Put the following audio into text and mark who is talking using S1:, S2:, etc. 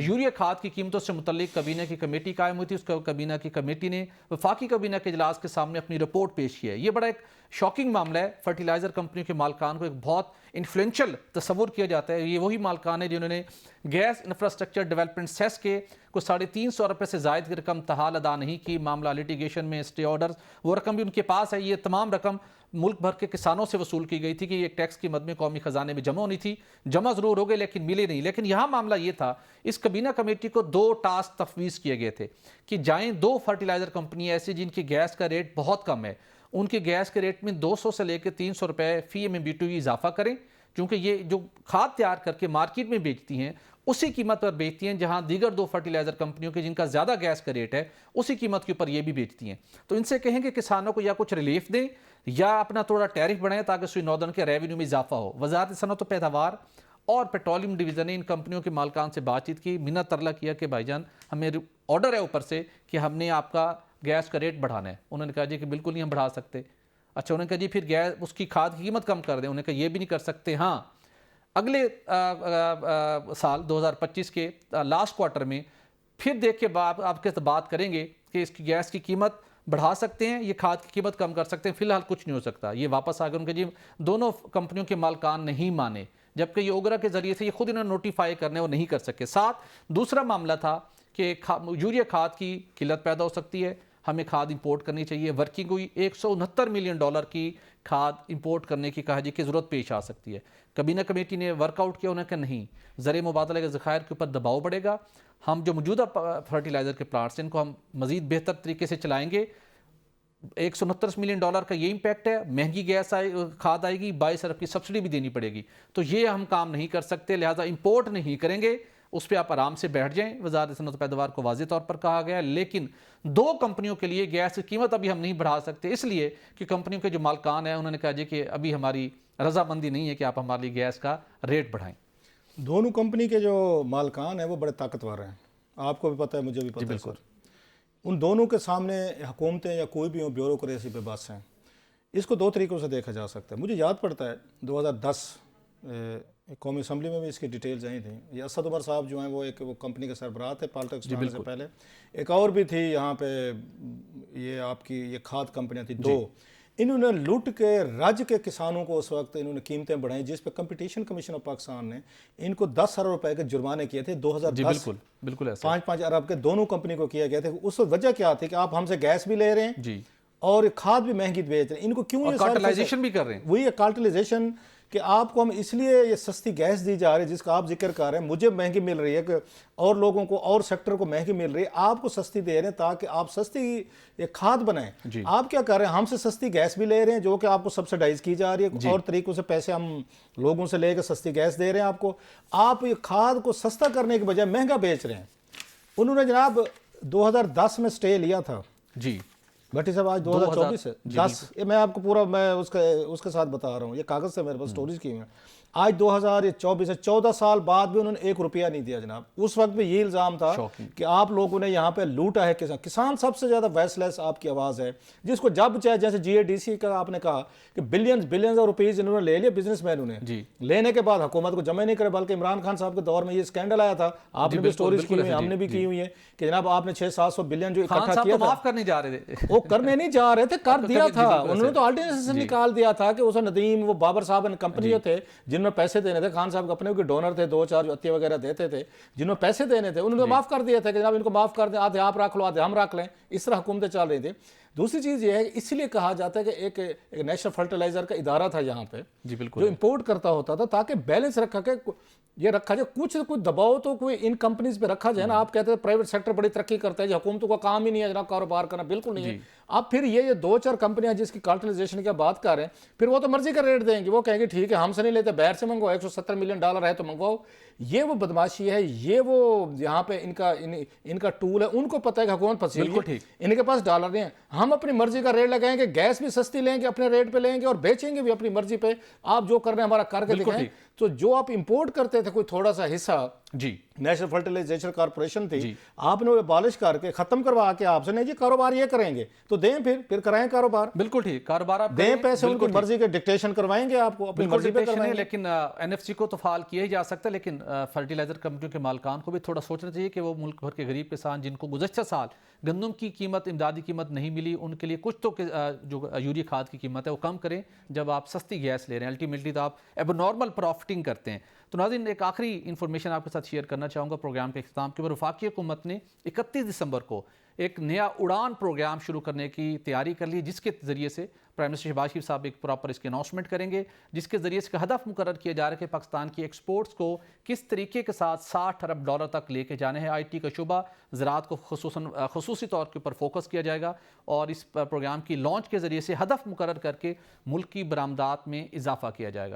S1: Urea खाद की कीमतों से मुतल्लिक काबीना की कमेटी कायम हुई थी। उस काबीना की कमेटी ने वफाकी काबीना के इजलास के सामने अपनी रिपोर्ट पेश की है। ये बड़ा एक शॉकिंग मामला है। फर्टिलाइजर कंपनियों के मालकान को एक बहुत इन्फ्लुएंशियल तस्वुर किया जाता है। ये वही मालकान है जिन्होंने गैस इंफ्रास्ट्रक्चर डेवलपमेंट सेस के को 350 रुपये से जायद की रकम तहाल अदा नहीं की। मामला लिटिगेशन में स्टे ऑर्डर, वो रकम भी उनके पास है। ये तमाम रकम मुल्क भर के किसानों से वसूल की गई थी कि ये टैक्स की मद में कौमी खजाने में जमा होनी थी। जमा जरूर हो गए लेकिन मिले नहीं। लेकिन यहाँ मामला ये था, इस कबीना कमेटी को 2 टास्क तफवीज़ किए गए थे कि जाएं 2 फर्टिलाइजर कंपनियां ऐसी जिनकी गैस का रेट बहुत कम है, उनके गैस के रेट में 200 से लेकर 300 रुपये फी MMBTU इजाफा करें, क्योंकि ये जो खाद तैयार करके मार्केट में बेचती हैं उसी कीमत पर बेचती हैं जहां दीगर 2 फर्टिलाइजर कंपनियों के जिनका ज़्यादा गैस का रेट है उसी कीमत के ऊपर ये भी बेचती हैं। तो इनसे कहें कि किसानों को या कुछ रिलीफ दें या अपना थोड़ा टैरिफ बढ़ाएं ताकि सुई नौदन के रेवेन्यू में इजाफा हो। वजारत सनअत व पैदावार और पेट्रोलियम डिवीज़न ने इन कंपनियों के मालकान से बातचीत की, मिन्नत तरला किया कि भाईजान हमें ऑर्डर है ऊपर से कि हमने आपका गैस का रेट बढ़ाना है। उन्होंने कहा जी कि बिल्कुल नहीं हम बढ़ा सकते। अच्छा, उन्होंने कहा जी फिर गैस उसकी खाद की कीमत कम कर दें। उन्होंने कहा ये भी नहीं कर सकते। हाँ, अगले साल 2025 के लास्ट क्वार्टर में फिर देख के आपके साथ बात करेंगे कि इसकी गैस की कीमत बढ़ा सकते हैं, ये खाद की कीमत कम कर सकते हैं, फिलहाल कुछ नहीं हो सकता। ये वापस आ गए। उनके जी दोनों कंपनियों के मालकान नहीं माने, जबकि ये ओगरा के जरिए से ये खुद इन्होंने नोटिफाई करने वो नहीं कर सके। साथ दूसरा मामला था कि यूरिया खाद की किल्लत पैदा हो सकती है, हमें खाद इंपोर्ट करनी चाहिए। वर्किंग हुई, $169 मिलियन की खाद इंपोर्ट करने की कहा जी की ज़रूरत पेश आ सकती है। कबीना कमेटी ने वर्कआउट किया, उन्होंने कहा नहीं, ज़र मुबादला के ज़खायर के ऊपर दबाव बढ़ेगा, हम जो मौजूदा फर्टिलाइज़र के प्लांट्स हैं इनको हम मज़ीद बेहतर तरीके से चलाएँगे। $169 मिलियन का ये इम्पैक्ट है। महंगी गैस खाद आएगी, 22 अरब की सब्सिडी भी देनी पड़ेगी। तो ये हम काम नहीं कर सकते, लिहाजा इंपोर्ट नहीं करेंगे, उस पर आप आराम से बैठ जाएं। वजारत सनअत पैदावार को वाज़ेह तौर पर कहा गया। लेकिन 2 कंपनियों के लिए गैस की कीमत अभी हम नहीं बढ़ा सकते, इसलिए कि कंपनियों के जो मालकान हैं उन्होंने कहा जी कि अभी हमारी रजामंदी नहीं है कि आप हमारे लिए गैस का रेट बढ़ाएं।
S2: दोनों कंपनी के जो मालकान हैं वो बड़े ताकतवर हैं, आपको भी पता है, मुझे भी पता है सर। उन दोनों के सामने हुकूमतें या कोई भी हो ब्यूरोक्रेसी पे बस हैं। इसको 2 तरीक़ों से देखा जा सकता है। मुझे याद पड़ता है 2010 कौमी असम्बली में भी इसकी डिटेल्स आई थी। ये असद उमर साहब जो हैं वो कंपनी के सरबराह थे पॉलिटिक्स में से पहले। एक और भी थी यहाँ पे, ये आपकी ये खाद कंपनियाँ थी 2। इन्होंने लूट के राज्य के किसानों को उस वक्त इन्होंने कीमतें बढ़ाई, जिस पे कंपटीशन कमीशन ऑफ पाकिस्तान ने इनको 10 अरब रुपए के जुर्माने किए थे 2010।
S1: बिल्कुल
S2: 5-5 अरब के दोनों कंपनी को किया गया था। उस वजह क्या थी कि आप हमसे गैस भी ले रहे हैं
S1: जी
S2: और खाद भी महंगी बेच रहे हैं। इनको क्यों
S1: कार्टेलाइजेशन भी कर रहे हैं?
S2: वही है कार्टेलाइजेशन, कि आपको हम इसलिए ये सस्ती गैस दी जा रही है जिसका आप जिक्र कर रहे हैं, मुझे महंगी मिल रही है कि और लोगों को और सेक्टर को महंगी मिल रही है, आपको सस्ती दे रहे हैं ताकि आप सस्ती ये खाद बनाएं। आप क्या कर रहे हैं, हमसे सस्ती गैस भी ले रहे हैं जो कि आपको सब्सिडाइज की जा रही है, और तरीकों से पैसे हम लोगों से लेकर सस्ती गैस दे रहे हैं आपको। आप ये खाद को सस्ता करने के बजाय महंगा बेच रहे हैं। उन्होंने जनाब 2010 में स्टे लिया था
S1: जी
S2: भट्टी साहब, आज 2024 है 10, मैं आपको पूरा मैं उसके साथ बता रहा हूँ, ये कागज़ से मेरे पास स्टोरीज की हुई। आज 2024 है, 14 साल बाद भी उन्होंने 1 रुपया नहीं दिया जनाब। उस वक्त भी ये इल्ज़ाम था कि आप लोगों ने यहाँ पे लूटा है किसान सबसे ज़्यादा वॉइसलेस आपकी आवाज़ है, जिसको जब चाहे, जैसे GADC का आपने कहा कि बिलियंस ऑफ रुपीज़ इन्होंने ले लिया बिजनेसमैनों ने, लेने के बाद हुकूमत को जमा नहीं करे, बल्कि इमरान खान साहब के दौर में ये स्कैंडल आया था, आपने भी स्टोरीज की हुई है, हमने भी की हुई है कि जनाब आपने 600-700 बिलियन जो इकट्ठा किया था,
S1: माफ करने जा रहे थे,
S2: वो करने नहीं जा रहे थे, कर दिया था उन्होंने। तो ऑर्डिनेंस निकाल दिया था कि उस नदीम, वो बाबर साहब कंपनी जो थे जिनमें पैसे देने थे, खान साहब अपने के डोनर थे, 2-4 जो अत्ते वगैरह देते थे, जिन्होंने पैसे देने थे, उन्होंने माफ कर दिया था कि जनाब इनको माफ कर दें, आधे आप रख लो आधे हम रख लें। इस तरह हुकूमतें चल रही थी। दूसरी चीज़ ये है, इसलिए कहा जाता है कि एक नेशनल फर्टिलाइजर का इदारा था यहाँ पे
S1: जी बिल्कुल,
S2: जो इंपोर्ट करता होता था, ताकि बैलेंस रखा के ये रखा जाए। कुछ दबाव तो कोई इन कंपनीज पे रखा जाए ना। आप कहते हैं प्राइवेट सेक्टर बड़ी तरक्की करता है, हुकूमतों का काम ही नहीं है जनाब कारोबार करना, बिल्कुल नहीं है। अब फिर ये 2-4 कंपनियां जिसकी कार्टेलाइजेशन की बात कर रहे हैं, फिर वो तो मर्जी का रेट देंगे, वो कहेंगे ठीक है हमसे नहीं लेते, बाहर से मंगवाओ, $170 मिलियन है तो मंगवाओ। ये वो बदमाशी है, ये वो यहाँ पे इनका टूल है। उनको पता है कि हुकूमत फंसी है, इनके पास डॉलर नहीं है, हम अपनी मर्जी का रेट लगाएंगे, गैस भी सस्ती लेंगे, अपने रेट पे लेंगे और बेचेंगे भी अपनी मर्जी पे, आप जो कर रहे हैं हमारा करके दिखाएं। तो जो आप इंपोर्ट करते थे कोई थोड़ा सा हिस्सा,
S1: जी
S2: नेशनल फर्टिलाइजेशन कॉर्पोरेशन थी, आपने वो अबॉलिश करके खत्म करवा के आपसे नहीं जी कारोबार ये करेंगे तो दें, फिर कराएं कारोबार।
S1: बिल्कुल ठीक, कारोबार आप
S2: दें पैसे, उनकी मर्जी के डिक्टेशन करवाएंगे आपको, अपनी मर्जी पे करवाएंगे।
S1: लेकिन एनएफसी को तो फाल किया ही जा सकता है, लेकिन फर्टिलाइजर कंपनियों के मालिकान को भी थोड़ा सोचना चाहिए कि वो मुल्क भर के गरीब किसान जिनको गुज़श्ता साल गंदम की कीमत, इमदादी कीमत नहीं मिली, उनके लिए कुछ तो जो यूरिया खाद की कीमत है वो कम करें जब आप सस्ती गैस ले रहे हैं। अल्टीमेटली तो आप एबनॉर्मल प्रॉफिटिंग करते हैं। तो नाज़रीन, एक आखिरी इन्फॉर्मेशन आपके साथ शेयर करना चाहूँगा प्रोग्राम के इख्तिताम के ऊपर। वफाकी हुकूमत ने 31 दिसंबर को एक नया उड़ान प्रोग्राम शुरू करने की तैयारी कर ली, जिसके ज़रिए से प्राइम मिनिस्टर शहबाज शरीफ साहब एक प्रॉपर इसकी अनाउंसमेंट करेंगे, जिसके ज़रिए इसका हदफ मुकर्रर किया जा रहा है कि पाकिस्तान की एक्सपोर्ट्स को किस तरीके के साथ $60 अरब तक लेके जाने हैं। IT का शुबा, ज़राअत को खसूसी तौर के ऊपर फोकस किया जाएगा और इस प्रोग्राम की लॉन्च के ज़रिए से हदफ मुकर्रर करके मुल्क की बरामदात में इजाफा किया जाएगा।